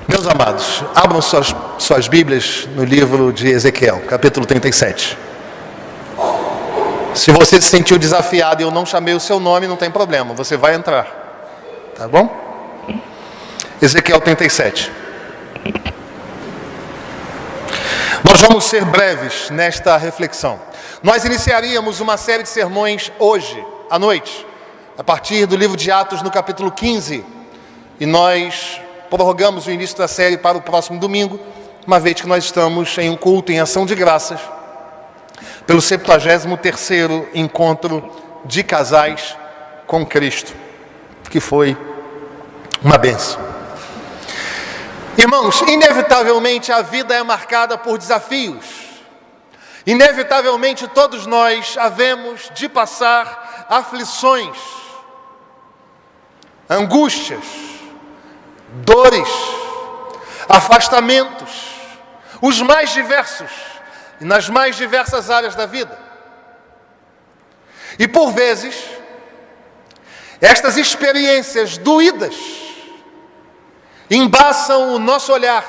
Meus amados, abram suas Bíblias no livro de Ezequiel, capítulo 37. Se você se sentiu desafiado e eu não chamei o seu nome, não tem problema, você vai entrar, tá bom? Ezequiel 37. Nós vamos ser breves nesta reflexão. Nós iniciaríamos uma série de sermões hoje, à noite, a partir do livro de Atos, no capítulo 15, e nós prorrogamos o início da série para o próximo domingo, uma vez que nós estamos em um culto em ação de graças, pelo 73º encontro de casais com Cristo, que foi uma bênção. Irmãos, inevitavelmente a vida é marcada por desafios. Inevitavelmente todos nós havemos de passar aflições, angústias, dores, afastamentos, os mais diversos, e nas mais diversas áreas da vida. E por vezes, estas experiências doídas embaçam o nosso olhar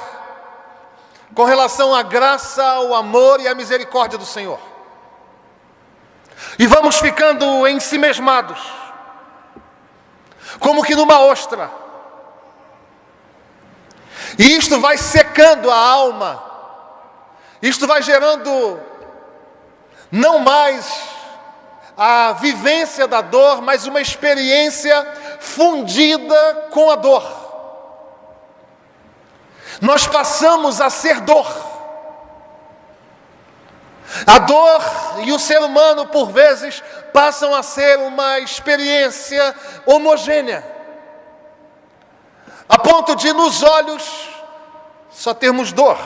com relação à graça, ao amor e à misericórdia do Senhor. E vamos ficando ensimesmados, como que numa ostra. E isto vai secando a alma, isto vai gerando não mais a vivência da dor, mas uma experiência fundida com a dor. Nós passamos a ser dor. A dor e o ser humano, por vezes, passam a ser uma experiência homogênea, a ponto de nos olhos só termos dor,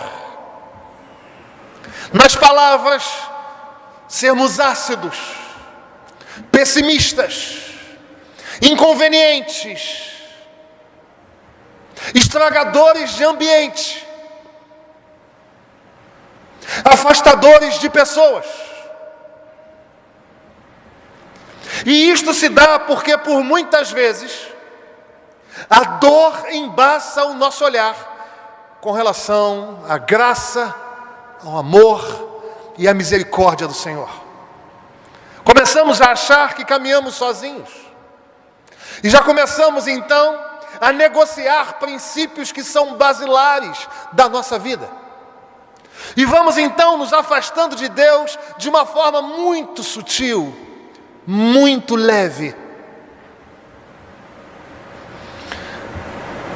nas palavras sermos ácidos, pessimistas, inconvenientes, estragadores de ambiente, afastadores de pessoas. E isto se dá porque por muitas vezes a dor embaça o nosso olhar com relação à graça, ao amor e à misericórdia do Senhor. Começamos a achar que caminhamos sozinhos. E já começamos então a negociar princípios que são basilares da nossa vida. E vamos então nos afastando de Deus de uma forma muito sutil, muito leve.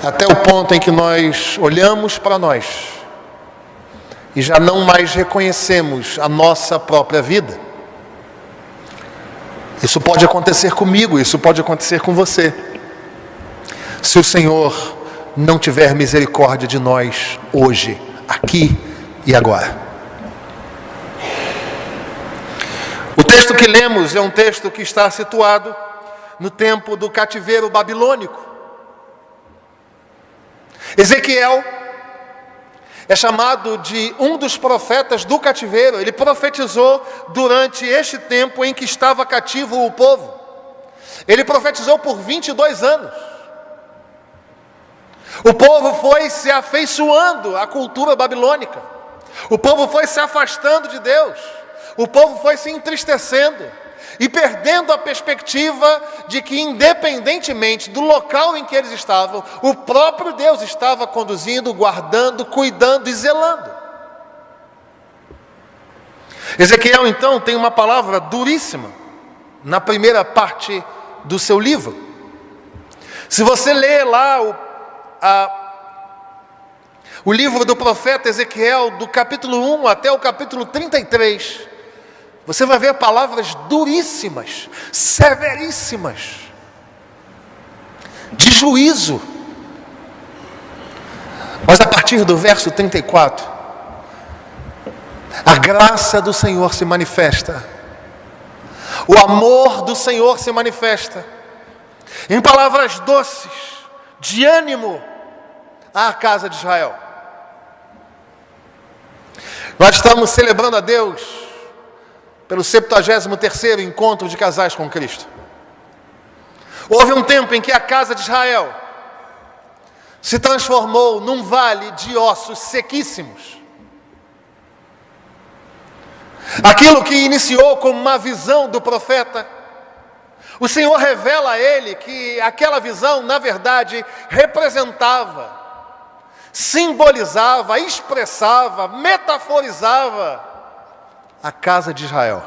Até o ponto em que nós olhamos para nós e já não mais reconhecemos a nossa própria vida. Isso pode acontecer comigo, isso pode acontecer com você, se o Senhor não tiver misericórdia de nós hoje, aqui e agora. O texto que lemos é um texto que está situado no tempo do cativeiro babilônico. Ezequiel é chamado de um dos profetas do cativeiro. Ele profetizou durante este tempo em que estava cativo o povo. Ele profetizou por 22 anos. O povo foi se afeiçoando à cultura babilônica. O povo foi se afastando de Deus. O povo foi se entristecendo e perdendo a perspectiva de que, independentemente do local em que eles estavam, o próprio Deus estava conduzindo, guardando, cuidando e zelando. Ezequiel, então, tem uma palavra duríssima na primeira parte do seu livro. Se você ler lá o livro do profeta Ezequiel, do capítulo 1 até o capítulo 33, você vai ver palavras duríssimas, severíssimas, de juízo. Mas a partir do verso 34, a graça do Senhor se manifesta, o amor do Senhor se manifesta, em palavras doces, de ânimo à casa de Israel. Nós estamos celebrando a Deus pelo 73º encontro de casais com Cristo. Houve um tempo em que a casa de Israel se transformou num vale de ossos sequíssimos. Aquilo que iniciou como uma visão do profeta, o Senhor revela a ele que aquela visão, na verdade, representava, simbolizava, expressava, metaforizava a casa de Israel.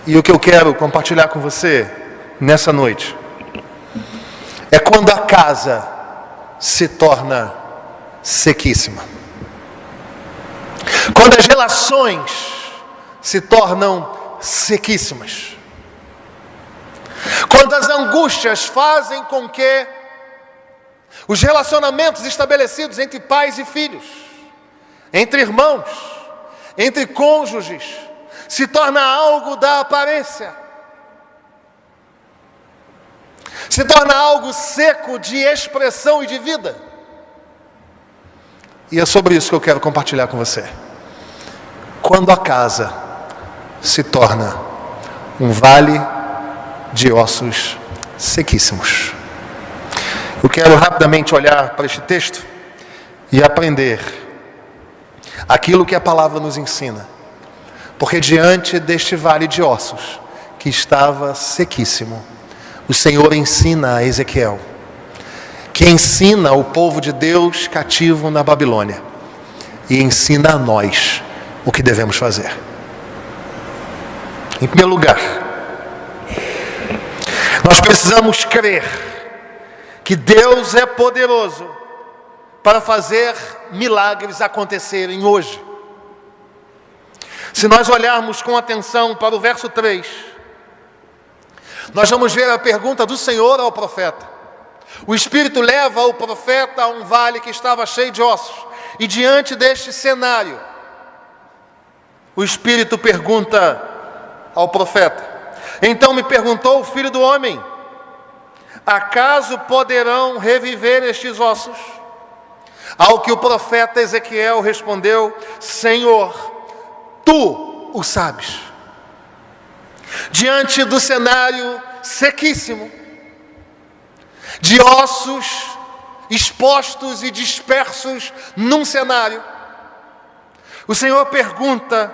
E o que eu quero compartilhar com você nessa noite é quando a casa se torna sequíssima. Quando as relações se tornam sequíssimas. Quando as angústias fazem com que os relacionamentos estabelecidos entre pais e filhos, entre irmãos, entre cônjuges, se torna algo da aparência. Se torna algo seco de expressão e de vida. E é sobre isso que eu quero compartilhar com você. Quando a casa se torna um vale de ossos sequíssimos. Eu quero rapidamente olhar para este texto e aprender aquilo que a palavra nos ensina. Porque diante deste vale de ossos, que estava sequíssimo, o Senhor ensina a Ezequiel, que ensina o povo de Deus cativo na Babilônia, e ensina a nós o que devemos fazer. Em primeiro lugar, nós precisamos crer que Deus é poderoso para fazer milagres acontecerem hoje. Se nós olharmos com atenção para o verso 3, nós vamos ver a pergunta do Senhor ao profeta. O Espírito leva o profeta a um vale que estava cheio de ossos, e diante deste cenário, o Espírito pergunta ao profeta: então me perguntou o filho do homem, acaso poderão reviver estes ossos? Ao que o profeta Ezequiel respondeu: Senhor, tu o sabes. Diante do cenário sequíssimo, de ossos expostos e dispersos num cenário, o Senhor pergunta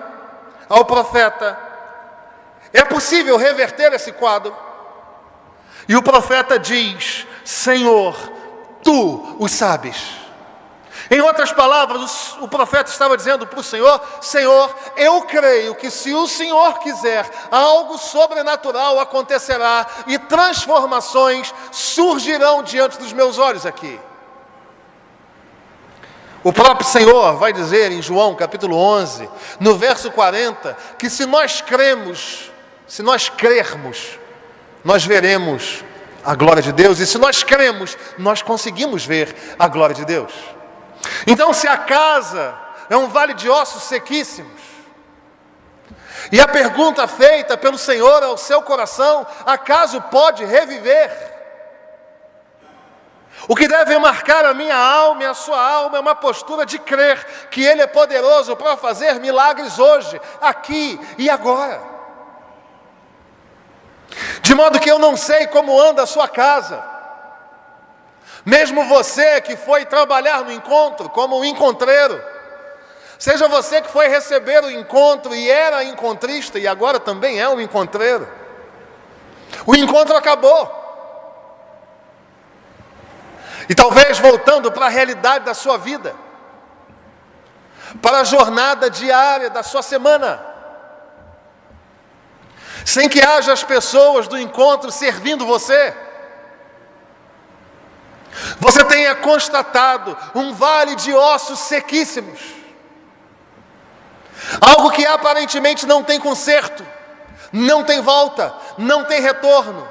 ao profeta: é possível reverter esse quadro? E o profeta diz: Senhor, tu o sabes. Em outras palavras, o profeta estava dizendo para o Senhor: Senhor, eu creio que se o Senhor quiser, algo sobrenatural acontecerá e transformações surgirão diante dos meus olhos aqui. O próprio Senhor vai dizer em João capítulo 11, no verso 40, que se nós crermos, nós veremos a glória de Deus, e se nós cremos, nós conseguimos ver a glória de Deus. Então, se a casa é um vale de ossos sequíssimos, e a pergunta feita pelo Senhor ao seu coração: acaso pode reviver? O que deve marcar a minha alma e a sua alma é uma postura de crer que Ele é poderoso para fazer milagres hoje, aqui e agora. De modo que eu não sei como anda a sua casa. Mesmo você que foi trabalhar no encontro como um encontreiro, seja você que foi receber o encontro e era encontrista e agora também é um encontreiro, o encontro acabou. E talvez voltando para a realidade da sua vida, para a jornada diária da sua semana, sem que haja as pessoas do encontro servindo você, você tenha constatado um vale de ossos sequíssimos, algo que aparentemente não tem conserto, não tem volta, não tem retorno.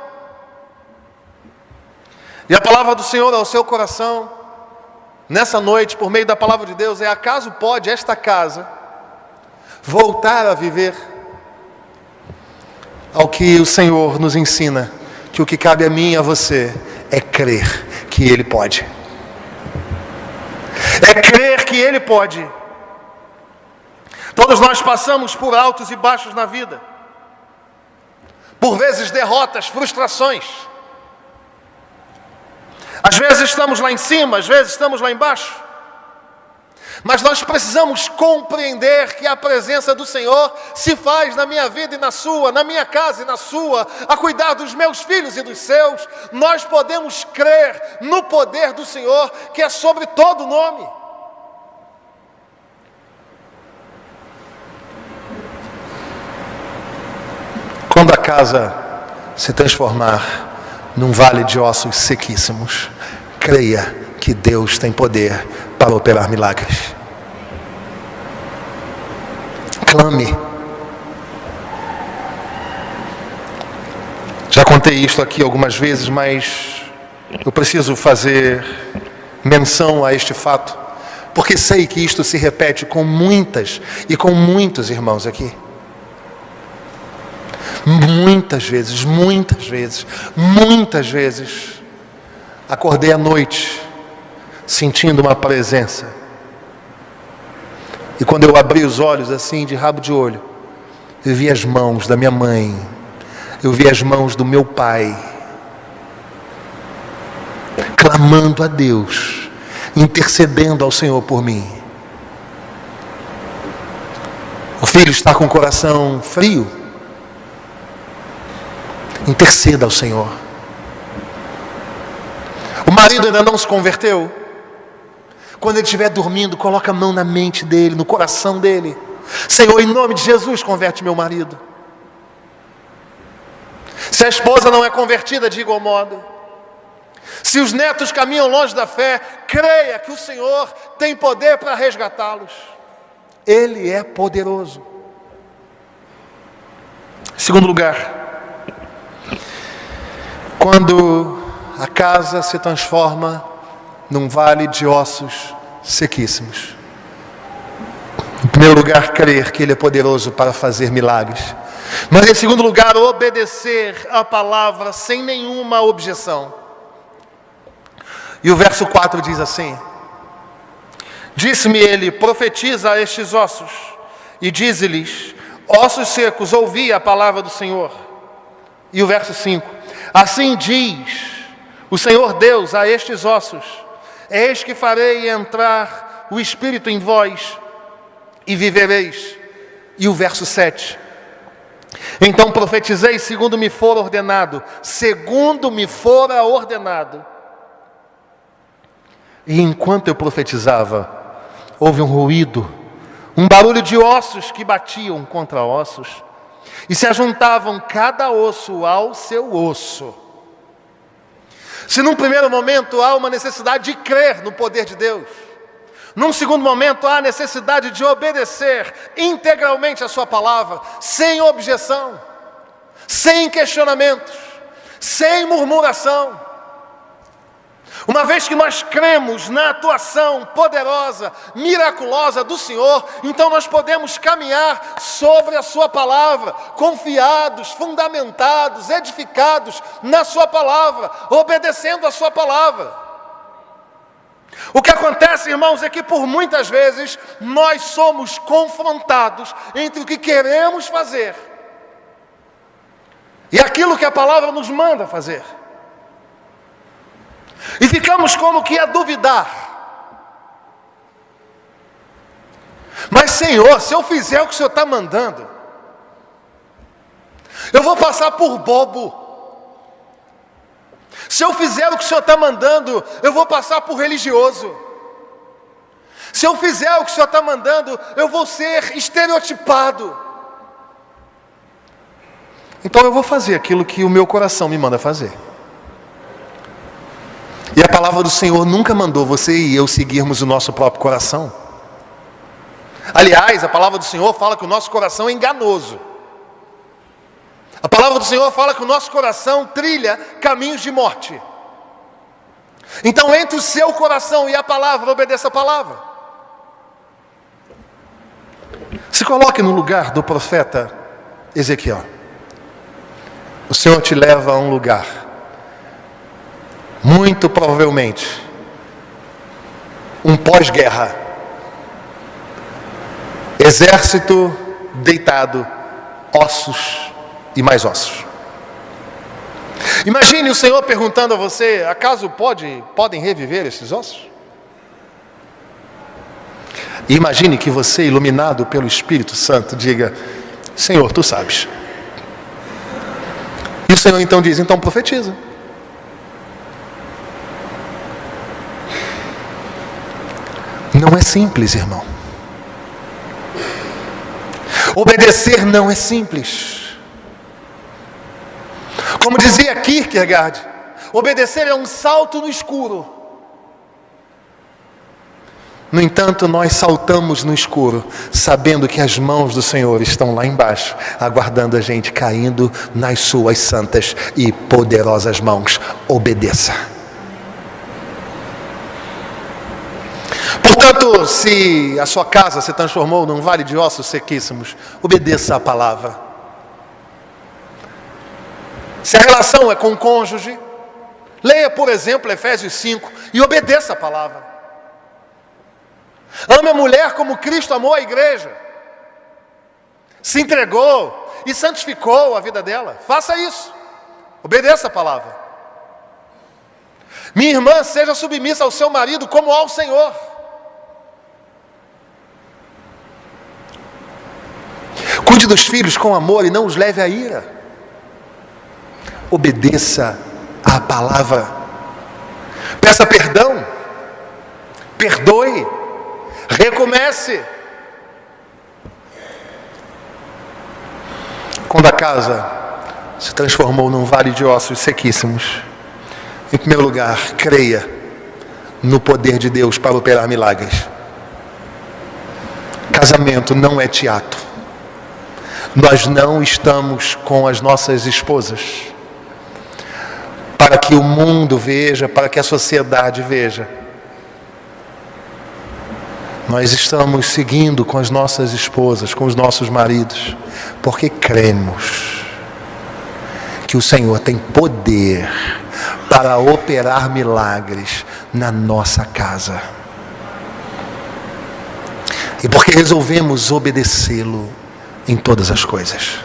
E a palavra do Senhor ao seu coração, nessa noite, por meio da palavra de Deus, é: acaso pode esta casa voltar a viver? Ao que o Senhor nos ensina, que o que cabe a mim e a você é crer que Ele pode. É crer que Ele pode. Todos nós passamos por altos e baixos na vida, por vezes derrotas, frustrações. Às vezes estamos lá em cima, às vezes estamos lá embaixo. Mas nós precisamos compreender que a presença do Senhor se faz na minha vida e na sua, na minha casa e na sua, a cuidar dos meus filhos e dos seus. Nós podemos crer no poder do Senhor, que é sobre todo nome. Quando a casa se transformar num vale de ossos sequíssimos, creia que Deus tem poder para operar milagres. Clame. Já contei isto aqui algumas vezes, mas eu preciso fazer menção a este fato, porque sei que isto se repete com muitas e com muitos irmãos aqui. Muitas vezes, acordei à noite sentindo uma presença. E quando eu abri os olhos assim, de rabo de olho, eu vi as mãos da minha mãe, eu vi as mãos do meu pai, clamando a Deus, intercedendo ao Senhor por mim. O filho está com o coração frio, interceda ao Senhor. O marido ainda não se converteu. Quando ele estiver dormindo, coloca a mão na mente dele, no coração dele. Senhor, em nome de Jesus, converte meu marido. Se a esposa não é convertida, de igual modo. Se os netos caminham longe da fé, creia que o Senhor tem poder para resgatá-los. Ele é poderoso. Segundo lugar, quando a casa se transforma num vale de ossos sequíssimos. Em primeiro lugar, crer que Ele é poderoso para fazer milagres. Mas em segundo lugar, obedecer a palavra sem nenhuma objeção. E o verso 4 diz assim: disse-me ele, profetiza a estes ossos, e dize-lhes, ossos secos, ouvi a palavra do Senhor. E o verso 5, assim diz o Senhor Deus a estes ossos, eis que farei entrar o Espírito em vós, e vivereis. E o verso 7, então profetizei segundo me for ordenado, E enquanto eu profetizava, houve um ruído, um barulho de ossos que batiam contra ossos, e se ajuntavam cada osso ao seu osso. Se num primeiro momento há uma necessidade de crer no poder de Deus, num segundo momento há a necessidade de obedecer integralmente a sua palavra, sem objeção, sem questionamentos, sem murmuração. Uma vez que nós cremos na atuação poderosa, miraculosa do Senhor, então nós podemos caminhar sobre a sua palavra, confiados, fundamentados, edificados na sua palavra, obedecendo a sua palavra. O que acontece, irmãos, é que por muitas vezes nós somos confrontados entre o que queremos fazer e aquilo que a palavra nos manda fazer. E ficamos como que a duvidar. Mas Senhor, se eu fizer o que o Senhor está mandando, eu vou passar por bobo. Se eu fizer o que o Senhor está mandando, eu vou passar por religioso. Se eu fizer o que o Senhor está mandando, eu vou ser estereotipado. Então eu vou fazer aquilo que o meu coração me manda fazer. E a palavra do Senhor nunca mandou você e eu seguirmos o nosso próprio coração. Aliás, a palavra do Senhor fala que o nosso coração é enganoso. A palavra do Senhor fala que o nosso coração trilha caminhos de morte. Então, entre o seu coração e a palavra, obedeça a palavra. Se coloque no lugar do profeta Ezequiel. O Senhor te leva a um lugar, muito provavelmente, um pós-guerra. Exército deitado, ossos e mais ossos. Imagine o Senhor perguntando a você: acaso podem reviver esses ossos? E imagine que você, iluminado pelo Espírito Santo, diga: Senhor, tu sabes. E o Senhor então diz: então profetiza. Não é simples, irmão. Obedecer não é simples. Como dizia Kierkegaard, obedecer é um salto no escuro. No entanto, nós saltamos no escuro, sabendo que as mãos do Senhor estão lá embaixo, aguardando a gente, caindo nas suas santas e poderosas mãos. Obedeça. Portanto, se a sua casa se transformou num vale de ossos sequíssimos, obedeça a palavra. Se a relação é com o cônjuge, leia, por exemplo, Efésios 5 e obedeça a palavra. Ame a mulher como Cristo amou a igreja. Se entregou e santificou a vida dela. Faça isso. Obedeça a palavra. Minha irmã, seja submissa ao seu marido como ao Senhor. Cuide dos filhos com amor e não os leve à ira. Obedeça à palavra. Peça perdão. Perdoe. Recomece. Quando a casa se transformou num vale de ossos sequíssimos, em primeiro lugar, creia no poder de Deus para operar milagres. Casamento não é teatro. Nós não estamos com as nossas esposas para que o mundo veja, para que a sociedade veja. Nós estamos seguindo com as nossas esposas, com os nossos maridos, porque cremos que o Senhor tem poder para operar milagres na nossa casa. E porque resolvemos obedecê-lo em todas as coisas.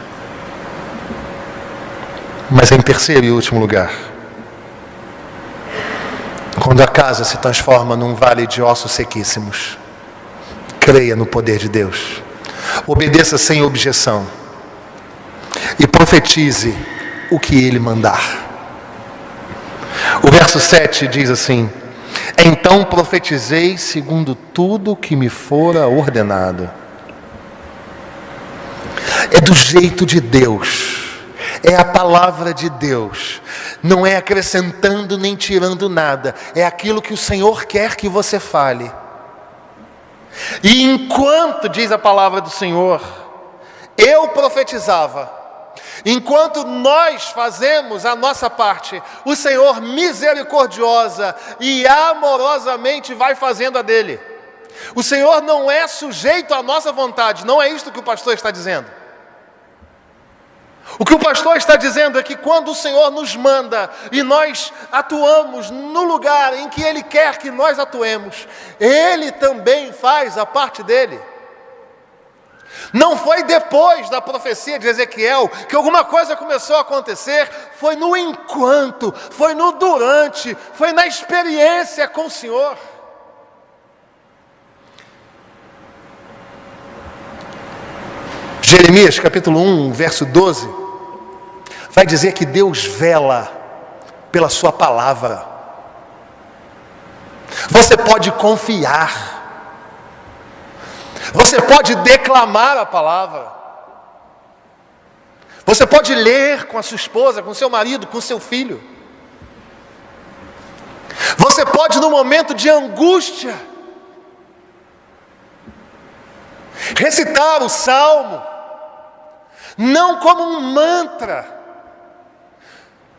Mas em terceiro e último lugar, quando a casa se transforma num vale de ossos sequíssimos, creia no poder de Deus. Obedeça sem objeção. E profetize o que Ele mandar. O verso 7 diz assim: então profetizei segundo tudo que me fora ordenado. É do jeito de Deus. É a palavra de Deus. Não é acrescentando nem tirando nada. É aquilo que o Senhor quer que você fale. E enquanto, diz a palavra do Senhor, eu profetizava, enquanto nós fazemos a nossa parte, o Senhor misericordiosa e amorosamente vai fazendo a dele. O Senhor não é sujeito à nossa vontade, não é isto que o pastor está dizendo. O que o pastor está dizendo é que quando o Senhor nos manda e nós atuamos no lugar em que Ele quer que nós atuemos, Ele também faz a parte dele. Não foi depois da profecia de Ezequiel que alguma coisa começou a acontecer, foi no enquanto, foi no durante, foi na experiência com o Senhor. Jeremias capítulo 1, verso 12, vai dizer que Deus vela pela sua palavra. Você pode confiar. Você pode declamar a palavra. Você pode ler com a sua esposa, com o seu marido, com o seu filho. Você pode, no momento de angústia, recitar o salmo, não como um mantra,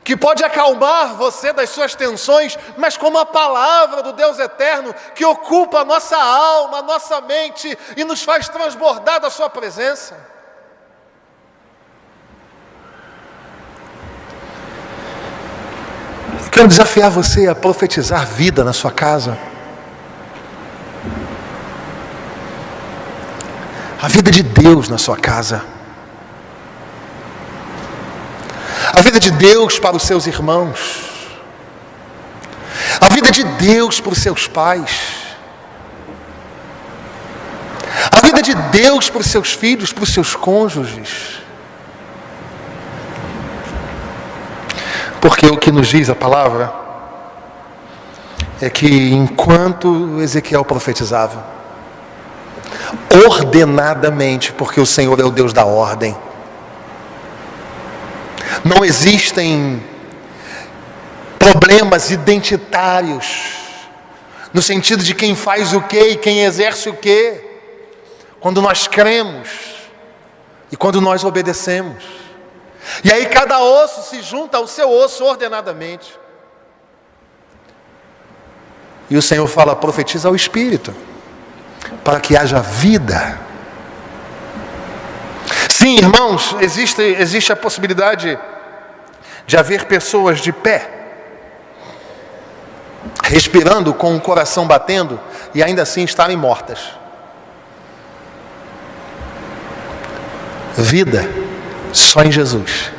que pode acalmar você das suas tensões, mas como a palavra do Deus eterno, que ocupa a nossa alma, a nossa mente, e nos faz transbordar da sua presença. Eu quero desafiar você a profetizar vida na sua casa. A vida de Deus na sua casa. A vida vida de Deus para os seus irmãos, a vida de Deus para os seus pais, a vida de Deus para os seus filhos, para os seus cônjuges. Porque o que nos diz a palavra é que enquanto Ezequiel profetizava, ordenadamente, porque o Senhor é o Deus da ordem, não existem problemas identitários, no sentido de quem faz o quê e quem exerce o quê, quando nós cremos e quando nós obedecemos. E aí cada osso se junta ao seu osso ordenadamente. E o Senhor fala: profetiza ao Espírito, para que haja vida. Sim, irmãos, existe a possibilidade de haver pessoas de pé, respirando com o coração batendo, e ainda assim estarem mortas. Vida só em Jesus.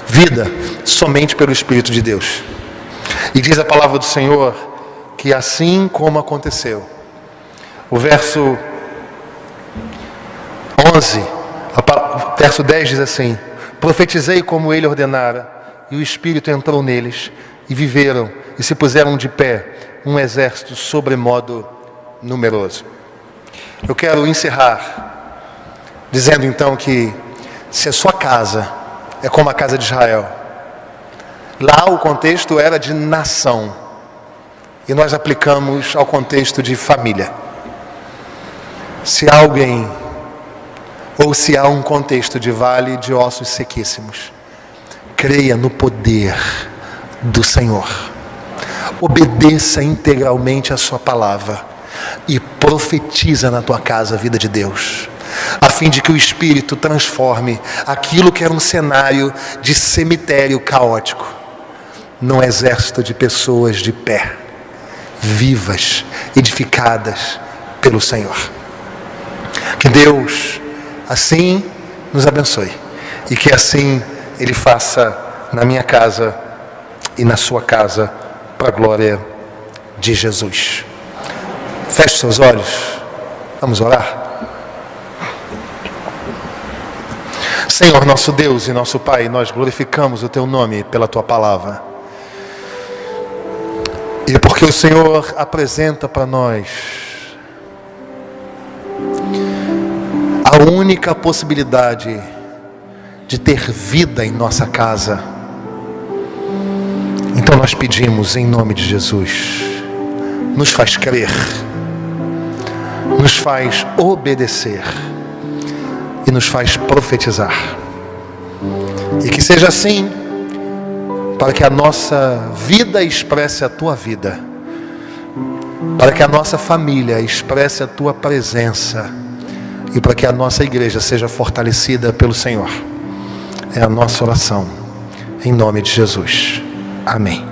Vida somente pelo Espírito de Deus. E diz a palavra do Senhor que assim como aconteceu. O verso 11, verso 10 diz assim: profetizei como ele ordenara, e o Espírito entrou neles, e viveram, e se puseram de pé, um exército sobremodo numeroso. Eu quero encerrar dizendo então que se a sua casa é como a casa de Israel, lá o contexto era de nação, e nós aplicamos ao contexto de família. Se há alguém, ou se há um contexto de vale de ossos sequíssimos, creia no poder do Senhor, obedeça integralmente a sua palavra e profetiza na tua casa a vida de Deus, a fim de que o Espírito transforme aquilo que era um cenário de cemitério caótico num exército de pessoas de pé, vivas, edificadas pelo Senhor. Que Deus assim nos abençoe, e que assim Ele faça na minha casa e na sua casa, para a glória de Jesus. Feche seus olhos, vamos orar. Senhor, nosso Deus e nosso Pai, nós glorificamos o Teu nome pela Tua palavra, e porque o Senhor apresenta para nós a única possibilidade de ter vida em nossa casa. Então nós pedimos em nome de Jesus, nos faz crer, nos faz obedecer e nos faz profetizar. E que seja assim, para que a nossa vida expresse a Tua vida, para que a nossa família expresse a Tua presença, e para que a nossa igreja seja fortalecida pelo Senhor. É a nossa oração, em nome de Jesus. Amém.